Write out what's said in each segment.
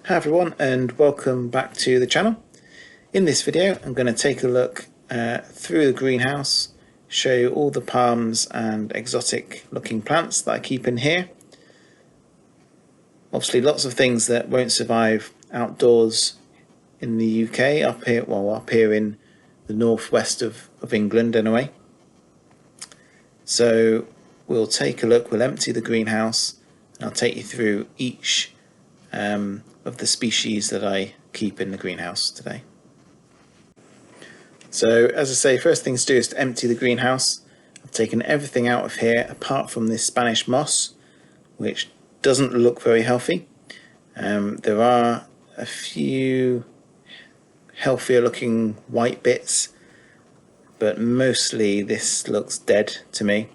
Hi everyone and welcome back to the channel. In this video I'm going to take a look through the greenhouse, show you all the palms and exotic looking plants that I keep in here. Obviously lots of things that won't survive outdoors in the UK, up here in the northwest of England anyway. So we'll take a look, we'll empty the greenhouse and I'll take you through each of the species that I keep in the greenhouse today. So as I say, first thing to do is to empty the greenhouse. I've taken everything out of here apart from this Spanish moss, which doesn't look very healthy. There are a few healthier looking white bits, but mostly this looks dead to me.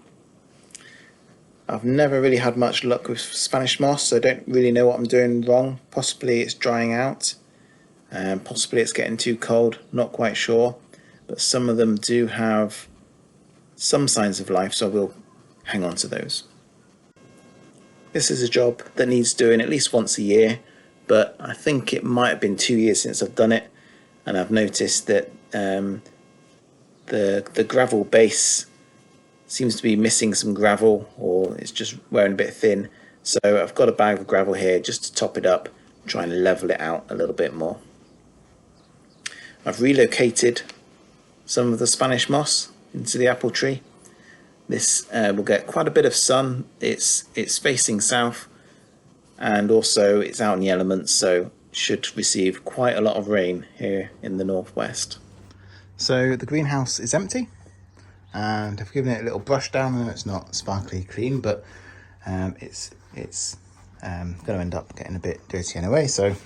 I've never really had much luck with Spanish moss, so I don't really know what I'm doing wrong. Possibly it's drying out, possibly it's getting too cold, not quite sure. But some of them do have some signs of life, so I will hang on to those. This is a job that needs doing at least once a year, but I think it might have been 2 years since I've done it, and I've noticed that the gravel base seems to be missing some gravel, or it's just wearing a bit thin. So I've got a bag of gravel here just to top it up, try and level it out a little bit more. I've relocated some of the Spanish moss into the apple tree. This will get quite a bit of sun. It's facing south, and also it's out in the elements, so should receive quite a lot of rain here in the northwest. So the greenhouse is empty, and I've given it a little brush down. I know it's not sparkly clean, but it's going to end up getting a bit dirty anyway. So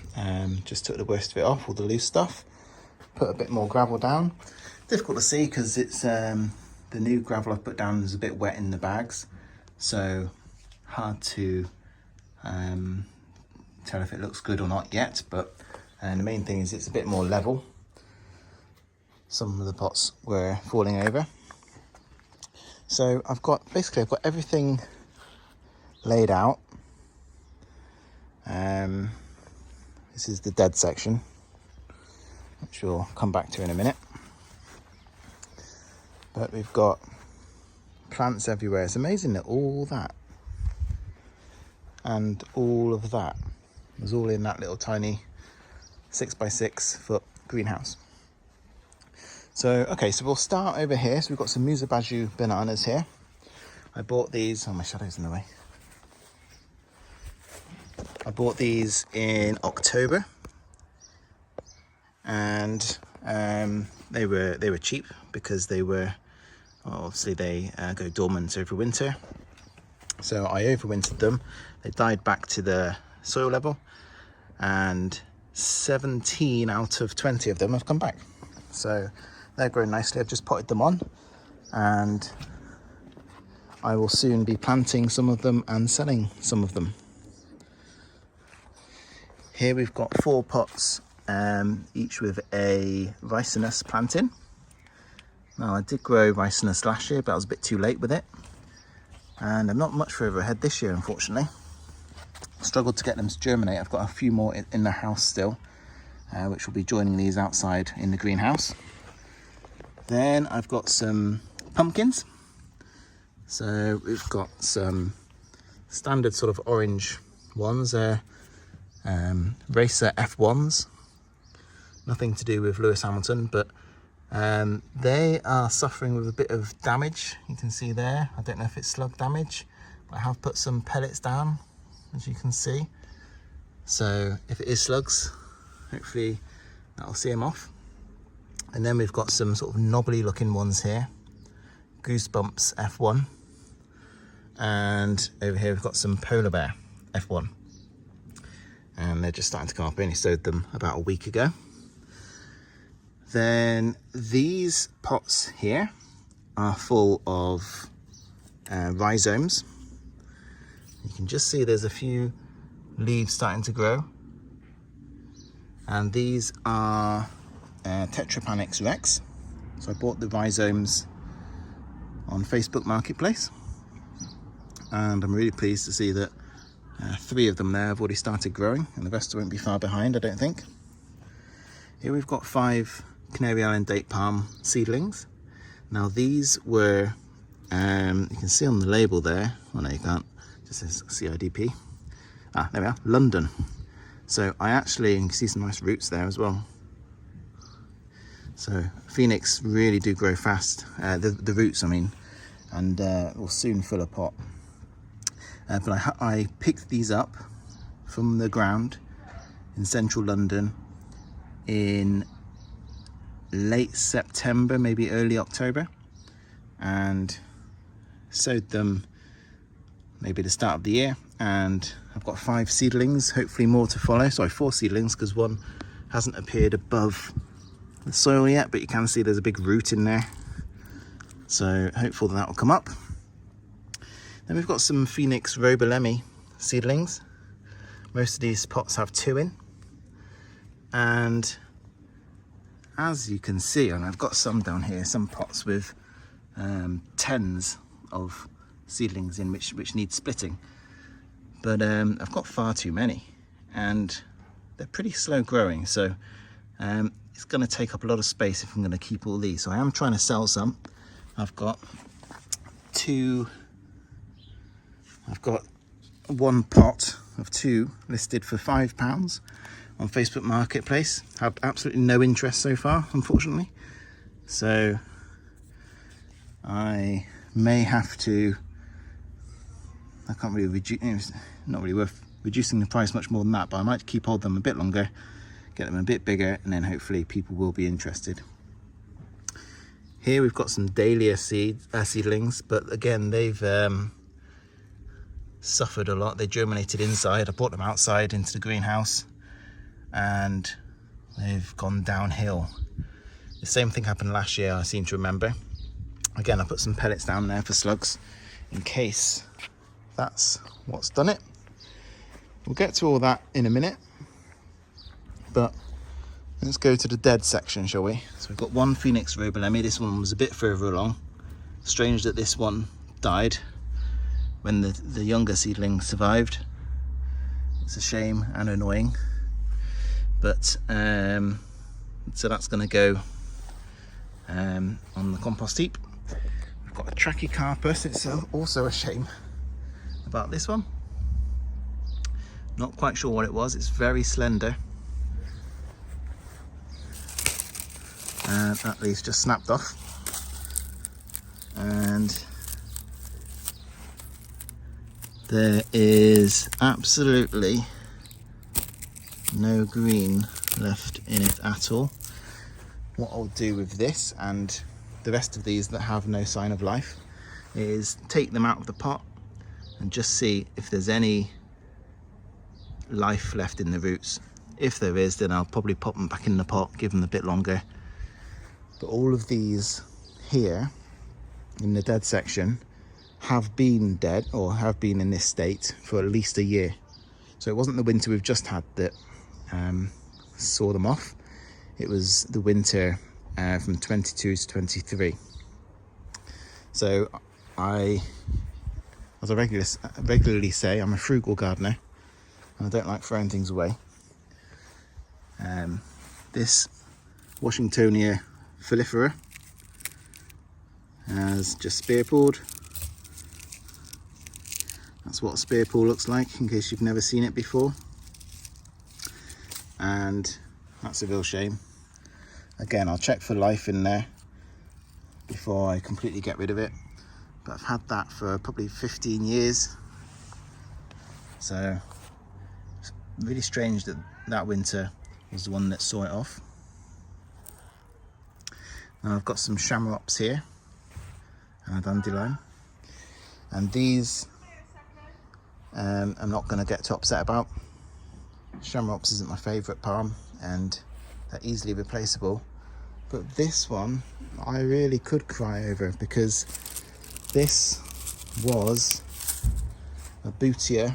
just took the worst of it off, all the loose stuff, put a bit more gravel down. Difficult to see because it's the new gravel I've put down is a bit wet in the bags, so hard to tell if it looks good or not yet. But the main thing is it's a bit more level. Some of the pots were falling over. So I've got everything laid out. This is the dead section, which we'll come back to in a minute. But we've got plants everywhere. It's amazing that all that and all of that was all in that little tiny 6x6 foot greenhouse. So, okay, so we'll start over here. So we've got some Musa Basjoo bananas here. I bought these, oh, my shadow's in the way. I bought these in October, and they were cheap because they were, obviously they go dormant over winter. So I overwintered them. They died back to the soil level, and 17 out of 20 of them have come back. So they're growing nicely. I've just potted them on, and I will soon be planting some of them and selling some of them. Here we've got 4 pots, each with a Ricinus plant in. Now I did grow Ricinus last year, but I was a bit too late with it, and I'm not much further ahead this year, unfortunately. I struggled to get them to germinate. I've got a few more in the house still, which will be joining these outside in the greenhouse. Then I've got some pumpkins. So we've got some standard sort of orange ones. They're Racer F1s. Nothing to do with Lewis Hamilton, but they are suffering with a bit of damage. You can see there. I don't know if it's slug damage, but I have put some pellets down, as you can see. So if it is slugs, hopefully that'll see them off. And then we've got some sort of knobbly looking ones here, Goosebumps F1, and over here we've got some Polar Bear F1, and they're just starting to come up. I only sowed them about a week ago. Then these pots here are full of rhizomes. You can just see there's a few leaves starting to grow, and these are Tetrapanex rex. So I bought the rhizomes on Facebook Marketplace, and I'm really pleased to see that 3 of them there have already started growing, and the rest won't be far behind, I don't think. Here we've got 5 Canary Island date palm seedlings. Now these were, you can see on the label there, well no you can't, it just says CIDP. Ah, there we are, London. So I actually, you can see some nice roots there as well. So Phoenix really do grow fast, the roots I mean, and will soon fill a pot. But I picked these up from the ground in central London in late September, maybe early October, and sowed them maybe the start of the year, and I've got 5 seedlings, hopefully more to follow. Sorry, 4 seedlings, because one hasn't appeared above the soil yet, but you can see there's a big root in there, so hopeful that will come up. Then we've got some Phoenix Roebelemi seedlings. Most of these pots have 2 in, and as you can see, and I've got some down here, some pots with tens of seedlings in which need splitting, but I've got far too many, and they're pretty slow growing, so it's going to take up a lot of space if I'm going to keep all these. So I am trying to sell some. I've got 1 pot of 2 listed for £5 on Facebook Marketplace. Have absolutely no interest so far, unfortunately, so I may have to, I can't really reduce, it's not really worth reducing the price much more than that, but I might keep hold them a bit longer, get them a bit bigger, and then hopefully people will be interested. Here we've got some Dahlia seedlings, but again they've suffered a lot. They germinated inside. I brought them outside into the greenhouse and they've gone downhill. The same thing happened last year, I seem to remember. Again, I put some pellets down there for slugs in case that's what's done it. We'll get to all that in a minute, but let's go to the dead section, shall we? So we've got 1 Phoenix Roebelemi. This one was a bit further along. Strange that this one died when the younger seedling survived. It's a shame and annoying, but so that's going to go on the compost heap. We've got a Trachycarpus. It's also a shame about this one. Not quite sure what it was. It's very slender, and that leaf's just snapped off, and there is absolutely no green left in it at all. What I'll do with this and the rest of these that have no sign of life is take them out of the pot and just see if there's any life left in the roots. If there is, then I'll probably pop them back in the pot, give them a bit longer. But all of these here in the dead section have been dead, or have been in this state for at least a year. So it wasn't the winter we've just had that saw them off. It was the winter from 22 to 23. So as I regularly say, I'm a frugal gardener and I don't like throwing things away. This Washingtonia Filifera has just spear pulled. That's what a spear pull looks like, in case you've never seen it before. And that's a real shame. Again, I'll check for life in there before I completely get rid of it. But I've had that for probably 15 years. So it's really strange that that winter was the one that saw it off. Now I've got some Chamaerops here and a dandelion. And these I'm not going to get too upset about. Chamaerops isn't my favourite palm and they're easily replaceable, but this one I really could cry over, because this was a Butia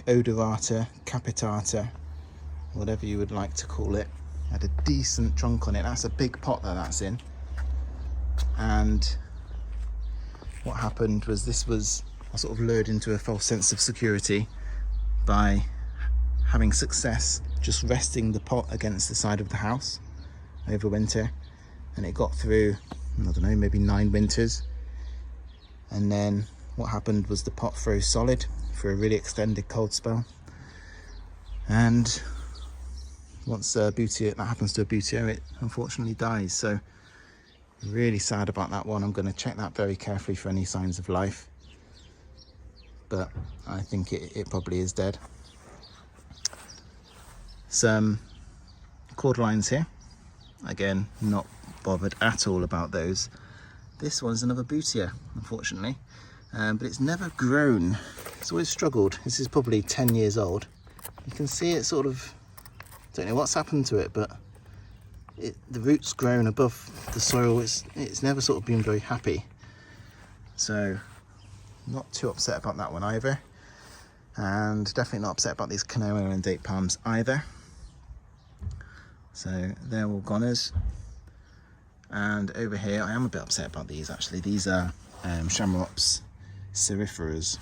Odorata, capitata, whatever you would like to call it. Had a decent trunk on it. That's a big pot that that's in, and what happened was this was I sort of lured into a false sense of security by having success just resting the pot against the side of the house over winter, and it got through, I don't know, maybe 9 winters. And then what happened was the pot froze solid for a really extended cold spell, and once Butia, that happens to a Butia, it unfortunately dies. So really sad about that one. I'm going to check that very carefully for any signs of life, but I think it probably is dead. Some Cordylines here, again not bothered at all about those. This one's another Butia, unfortunately, but it's never grown. It's always struggled. This is probably 10 years old. You can see it sort of, don't know what's happened to it, but the roots grown above the soil. It's never sort of been very happy. So not too upset about that one either, and definitely not upset about these Canariensis and date palms either. So they're all goners. And over here I am a bit upset about these actually. These are Chamaerops Ceriferas.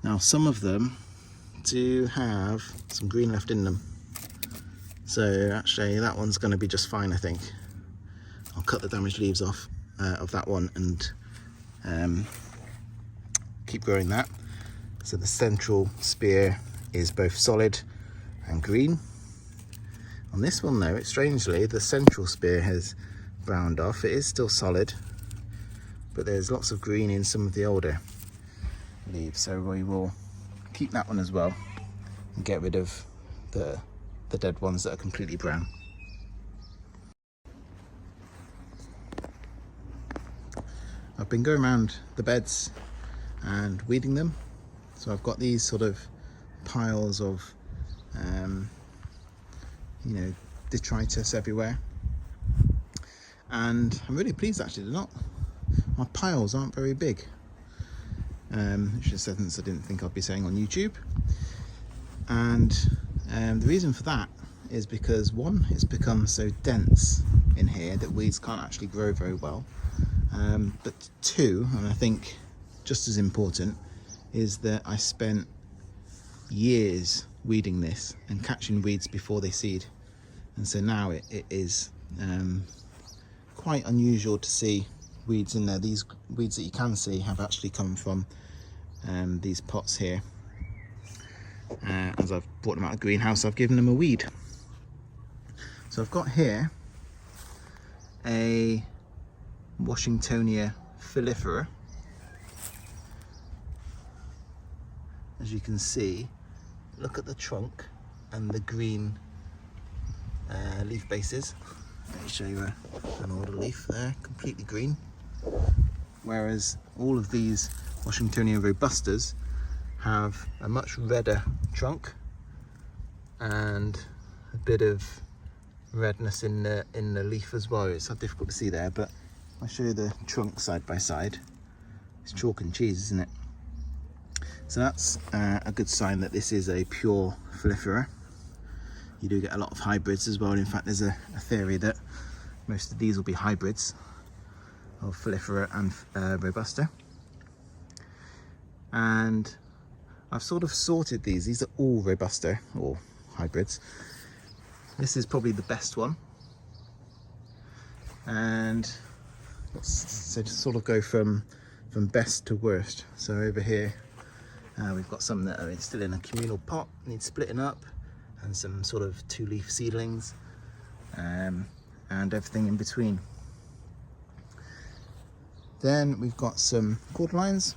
Now some of them do have some green left in them, so actually that one's going to be just fine, I think. I'll cut the damaged leaves off of that one and keep growing that. So the central spear is both solid and green. On this one though, strangely, the central spear has browned off. It is still solid, but there's lots of green in some of the older leaves. So we will keep that one as well and get rid of the dead ones that are completely brown. I've been going around the beds and weeding them. So I've got these sort of piles of you know, detritus everywhere, and I'm really pleased actually. My piles aren't very big, which is a sentence I didn't think I'd be saying on YouTube. And the reason for that is because one, it's become so dense in here that weeds can't actually grow very well, but two, and I think just as important, is that I spent years weeding this and catching weeds before they seed, and so now it is quite unusual to see weeds in there. These weeds that you can see have actually come from these pots here. As I've brought them out of the greenhouse, I've given them a weed. So I've got here a Washingtonia filifera. As you can see, look at the trunk and the green leaf bases. Let me show you an older leaf there, completely green. Whereas all of these Washingtonia robustas have a much redder trunk and a bit of redness in the leaf as well. It's so difficult to see there, but I'll show you the trunk side by side. It's chalk and cheese, isn't it? So that's a good sign that this is a pure filifera. You do get a lot of hybrids as well. In fact, there's a theory that most of these will be hybrids of filifera and robusta. And I've sort of sorted these. These are all robusta or hybrids. This is probably the best one. And so to sort of go from best to worst. So over here, we've got some that are still in a communal pot, need splitting up, and some sort of 2-leaf seedlings, and everything in between. Then we've got some Cordylines.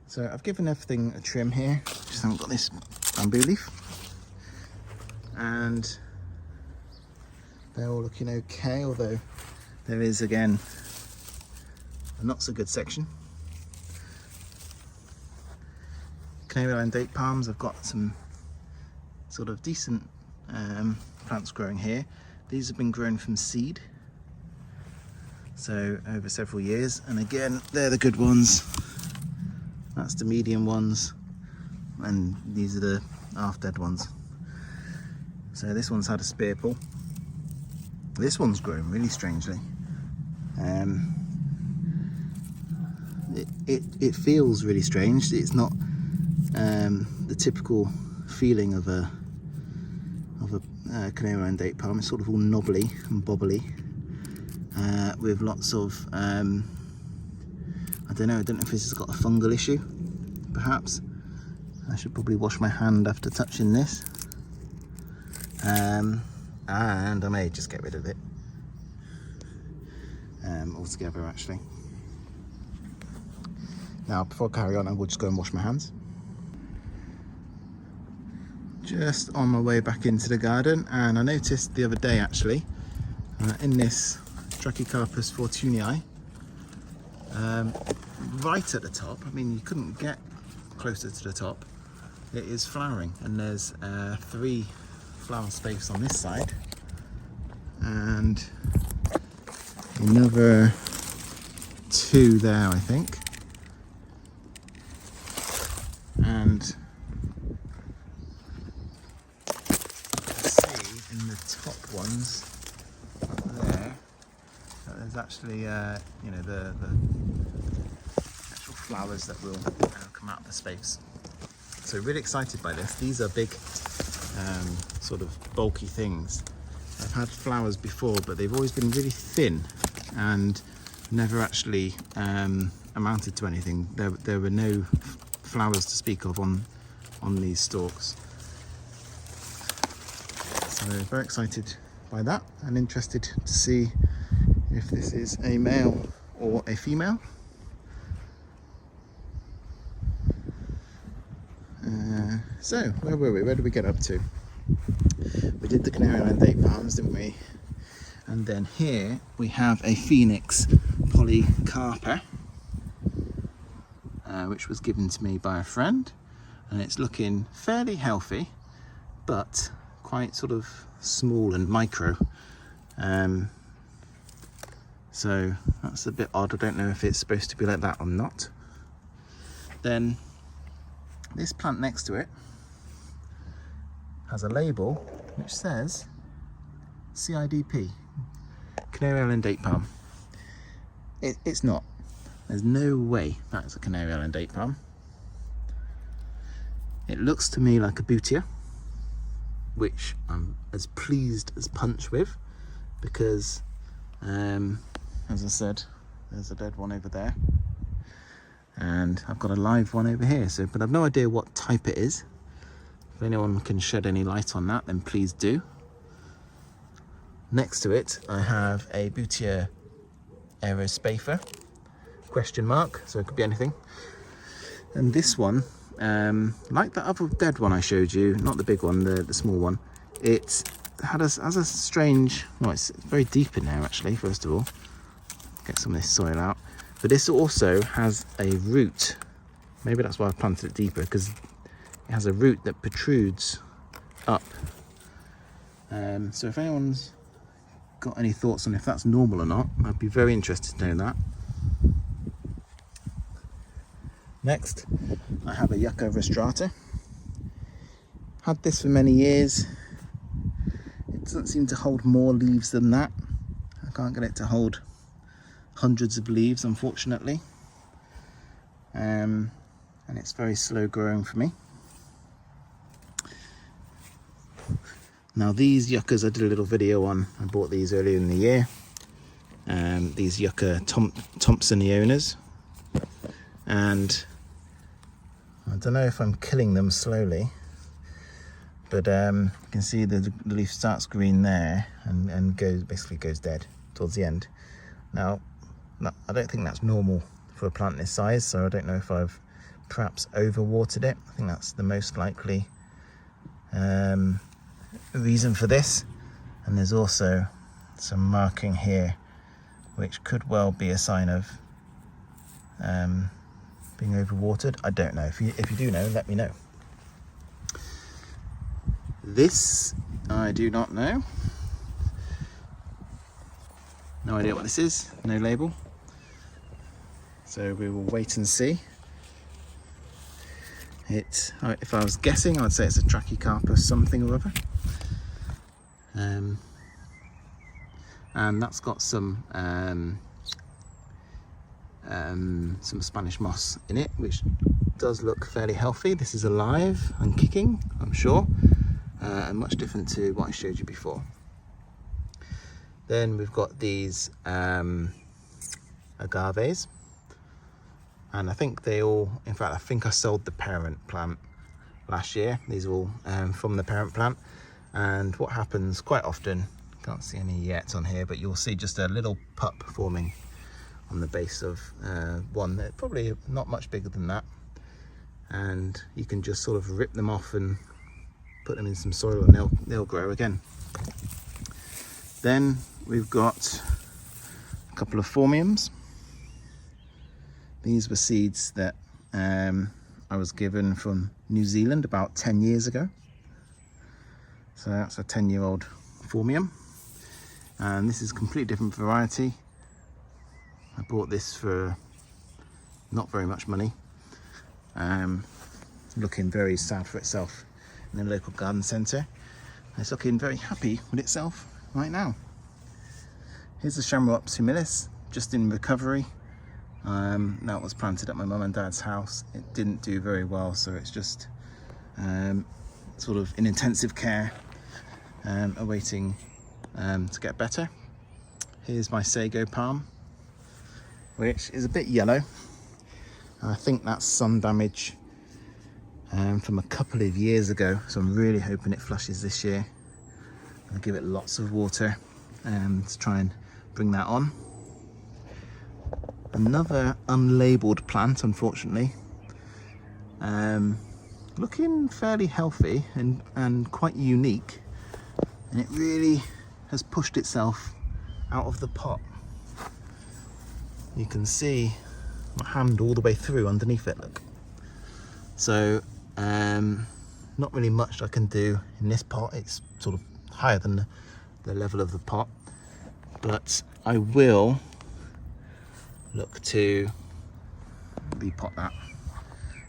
So I've given everything a trim here, just haven't got this bamboo leaf. And they're all looking okay, although there is again a not so good section. Canariensis date palms, I've got some sort of decent plants growing here. These have been grown from seed, so over several years, and again they're the good ones. That's the medium ones, and these are the half dead ones. So this one's had a spear pull. This one's grown really strangely. it feels really strange. It's not the typical feeling of a Canarian date palm. It's sort of all knobbly and bobbly, with lots of I don't know if this has got a fungal issue, perhaps. I should probably wash my hand after touching this, and I may just get rid of it altogether, actually. Now, before I carry on, I will just go and wash my hands. Just on my way back into the garden, and I noticed the other day, actually, in this Trachycarpus fortunei, right at the top, I mean, you couldn't get closer to the top, it is flowering, and there's 3 flower space on this side and another 2 there, I think. And see in the top ones up there that there's actually you know, the actual flowers that will come out of the space. So really excited by this. These are big sort of bulky things. I've had flowers before, but they've always been really thin and never actually amounted to anything. There were no flowers to speak of on these stalks. So very excited by that and interested to see if this is a male or a female. So where were we? Where did we get up to? We did the Canarian date palms, didn't we? And then here we have a Phoenix polycarpa, which was given to me by a friend, and it's looking fairly healthy, but quite sort of small and micro. So that's a bit odd. I don't know if it's supposed to be like that or not. Then this plant next to it has a label which says CIDP, Canary Island date palm. It's not. There's no way that's a Canary Island date palm. It looks to me like a Butia, which I'm as pleased as punch with, because as I said, there's a dead one over there, and I've got a live one over here. So, but I've no idea what type it is. If anyone can shed any light on that, then please do. Next to it, I have a Butia Erospatha, question mark, so it could be anything. And this one, like that other dead one I showed you, not the big one, the small one, it has a strange, well, it's very deep in there actually, first of all. Get some of this soil out. But this also has a root. Maybe that's why I planted it deeper, because it has a root that protrudes up. So if anyone's got any thoughts on if that's normal or not, I'd be very interested to know that. Next, I have a Yucca rostrata. Had this for many years. It doesn't seem to hold more leaves than that. I can't get it to hold hundreds of leaves, unfortunately. And it's very slow growing for me. Now these yuccas I did a little video on. I bought these earlier in the year. These Yucca Thompsonionas. And I don't know if I'm killing them slowly, but you can see the leaf starts green there and basically goes dead towards the end. Now, I don't think that's normal for a plant this size, so I don't know if I've perhaps overwatered it. I think that's the most likely reason for this. And there's also some marking here which could well be a sign of being overwatered. I don't know. If you do know, let me know. This I do not know. No idea what this is. No label. So we will wait and see. If I was guessing, I'd say it's a Trachycarpus something or other. And that's got some some Spanish moss in it, which does look fairly healthy. This is alive and kicking, I'm sure, and much different to what I showed you before. Then we've got these agaves, and I think they all, in fact I think I sold the parent plant last year. These are all from the parent plant, and what happens quite often, can't see any yet on here, but you'll see just a little pup forming on the base of one that probably not much bigger than that, and you can just sort of rip them off and put them in some soil and they'll grow again. Then we've got a couple of phormiums. These were seeds that I was given from New Zealand about 10 years ago. So that's a 10-year-old phormium, and this is a completely different variety. I bought this for not very much money, looking very sad for itself in a local garden centre. It's looking very happy with itself right now. Here's the Chamaerops humilis, just in recovery. That was planted at my mum and dad's house. It didn't do very well, so it's just sort of in intensive care, awaiting to get better. Here's my sago palm, which is a bit yellow. I think that's sun damage from a couple of years ago, so I'm really hoping it flushes this year. I'll give it lots of water to try and bring that on. Another unlabeled plant, unfortunately, looking fairly healthy and quite unique, and it really has pushed itself out of the pot. You can see my hand all the way through underneath it, look. So not really much I can do in this pot. It's sort of higher than the level of the pot, but I will look to repot that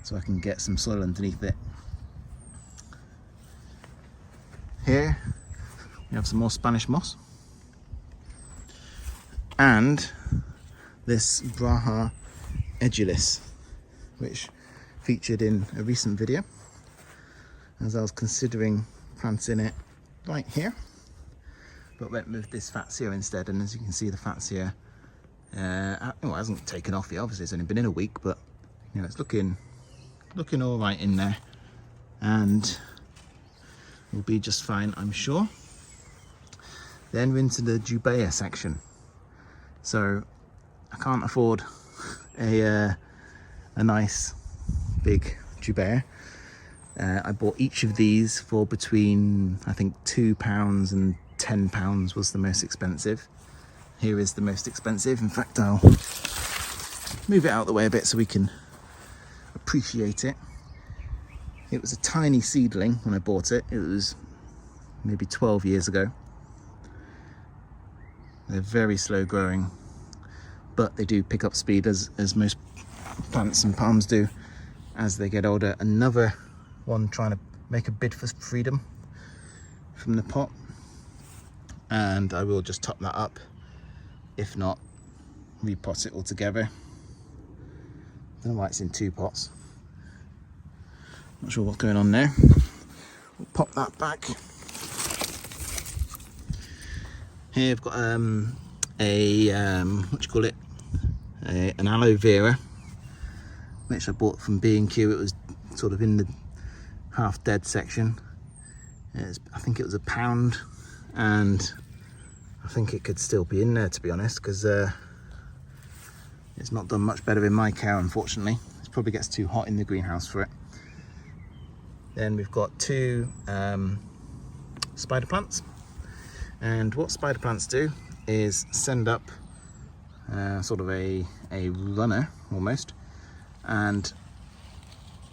so I can get some soil underneath it. Here we have some more Spanish moss, and this Braha edulis, which featured in a recent video, as I was considering planting it right here, but went with this Fatsia instead. And as you can see, the Fatsia well, it hasn't taken off yet. Obviously it's only been in a week, but you know, it's looking all right in there, and will be just fine, I'm sure. Then we're into the Jubaea section. So I can't afford a nice big Jubaea. I bought each of these for between, I think, £2 and £10 was the most expensive. Here is the most expensive. In fact, I'll move it out of the way a bit so we can appreciate it. It was a tiny seedling when I bought it. It was maybe 12 years ago. They're very slow growing, but they do pick up speed as most plants and palms do as they get older. Another one trying to make a bid for freedom from the pot, and I will just top that up, if not repot it altogether. Don't know why it's in two pots, not sure what's going on there. We'll pop that back. Here I've got what do you call it, an aloe vera, which I bought from B&Q. It was sort of in the half dead section. I think it was £1, and I think it could still be in there, to be honest, because it's not done much better in my care, unfortunately. It probably gets too hot in the greenhouse for it. Then we've got two spider plants, and what spider plants do is send up sort of a runner almost, and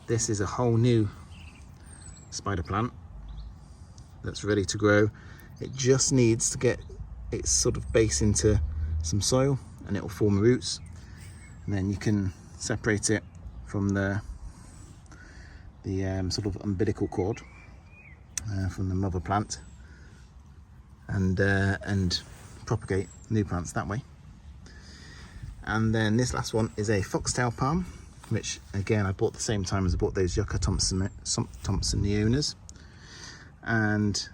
this is a whole new spider plant that's ready to grow. It just needs to get its sort of base into some soil and it will form roots, and then you can separate it from the sort of umbilical cord from the mother plant, and propagate new plants that way. And then this last one is a foxtail palm, which again I bought the same time as I bought those Yucca Thompsonionas. And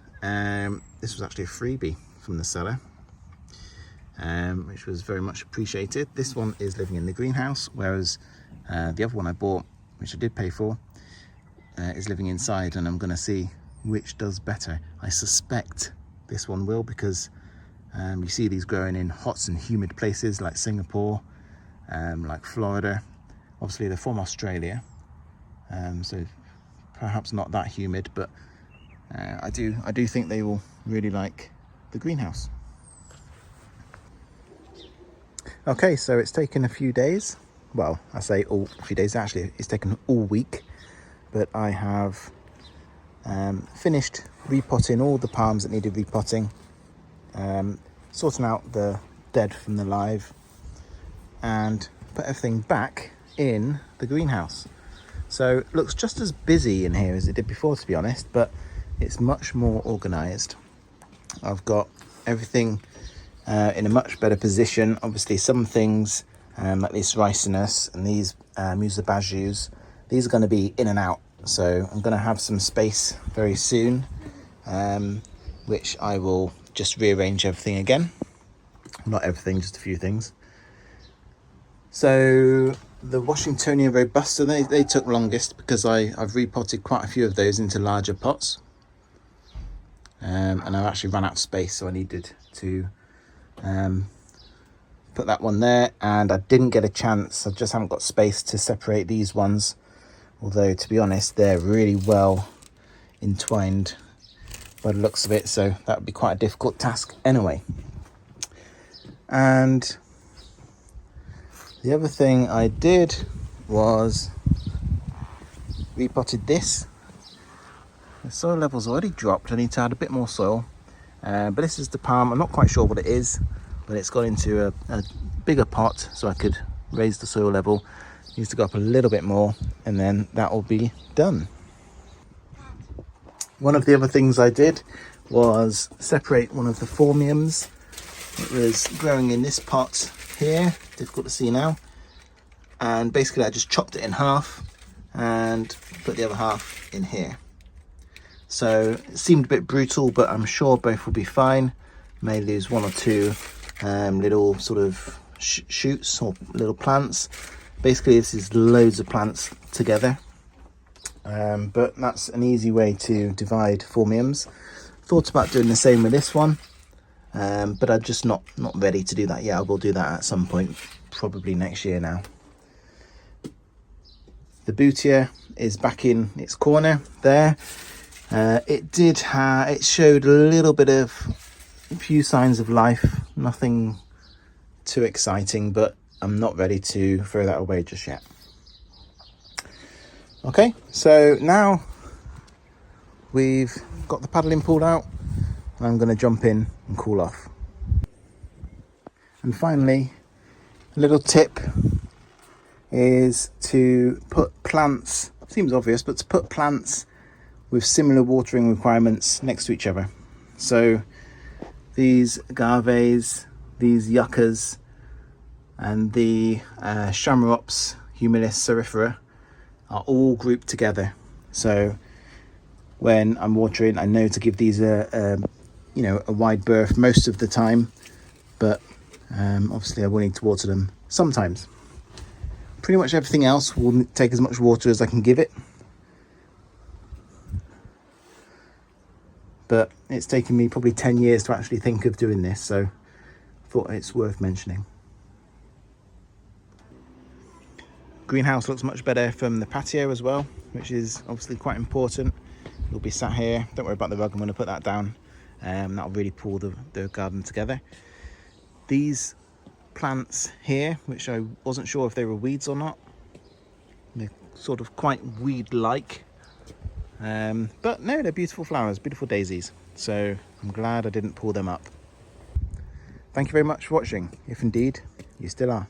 this was actually a freebie from the seller, which was very much appreciated. This one is living in the greenhouse, whereas the other one I bought, which I did pay for, is living inside, and I'm going to see which does better. I suspect this one will, because you see these growing in hot and humid places like Singapore, like Florida. Obviously they're from Australia, so perhaps not that humid, but I do think they will really like the greenhouse. Okay, so it's taken a few days. Well, I say a few days, actually it's taken all week, but I have finished repotting all the palms that needed repotting, sorting out the dead from the live, and put everything back in the greenhouse. So it looks just as busy in here as it did before, to be honest, but it's much more organized. I've got everything in a much better position. Obviously some things like this Ricinus and these Musa Basjoos, these are going to be in and out, so I'm going to have some space very soon, which I will just rearrange everything again. Not everything, just a few things. So the Washingtonia Robusta, they took longest because I've repotted quite a few of those into larger pots, and I've actually run out of space, so I needed to put that one there, and I didn't get a chance. I just haven't got space to separate these ones, although to be honest they're really well entwined by the looks of it, so that would be quite a difficult task anyway. And the other thing I did was repotted this. The soil level's already dropped. I need to add a bit more soil, but this is the palm. I'm not quite sure what it is, but it's got into a bigger pot, so I could raise the soil level. It needs to go up a little bit more, and then that will be done. One of the other things I did was separate one of the phormiums. It was growing in this pot here, difficult to see now, and basically I just chopped it in half and put the other half in here. So it seemed a bit brutal, but I'm sure both will be fine. May lose one or two little sort of shoots or little plants. Basically this is loads of plants together, but that's an easy way to divide phormiums. Thought about doing the same with this one, but I'm just not ready to do that yet. I will do that at some point, probably next year now. The Butia is back in its corner there. It showed a little bit of a few signs of life, nothing too exciting, but I'm not ready to throw that away just yet. Okay, so now we've got the paddling pulled out, I'm going to jump in and cool off. And finally, a little tip is to put plants, seems obvious, but to put plants with similar watering requirements next to each other. So these Agaves, these Yuccas, and the Chamaerops, Humilis, Cerifera are all grouped together. So when I'm watering, I know to give these a wide berth most of the time, but obviously I will need to water them sometimes. Pretty much everything else will take as much water as I can give it, but it's taken me probably 10 years to actually think of doing this, so I thought it's worth mentioning. Greenhouse looks much better from the patio as well, which is obviously quite important. It'll be sat here, don't worry about the rug, I'm going to put that down. That'll really pull the garden together. These plants here, which I wasn't sure if they were weeds or not, they're sort of quite weed-like, but no, they're beautiful flowers, beautiful daisies, so I'm glad I didn't pull them up. Thank you very much for watching, if indeed you still are.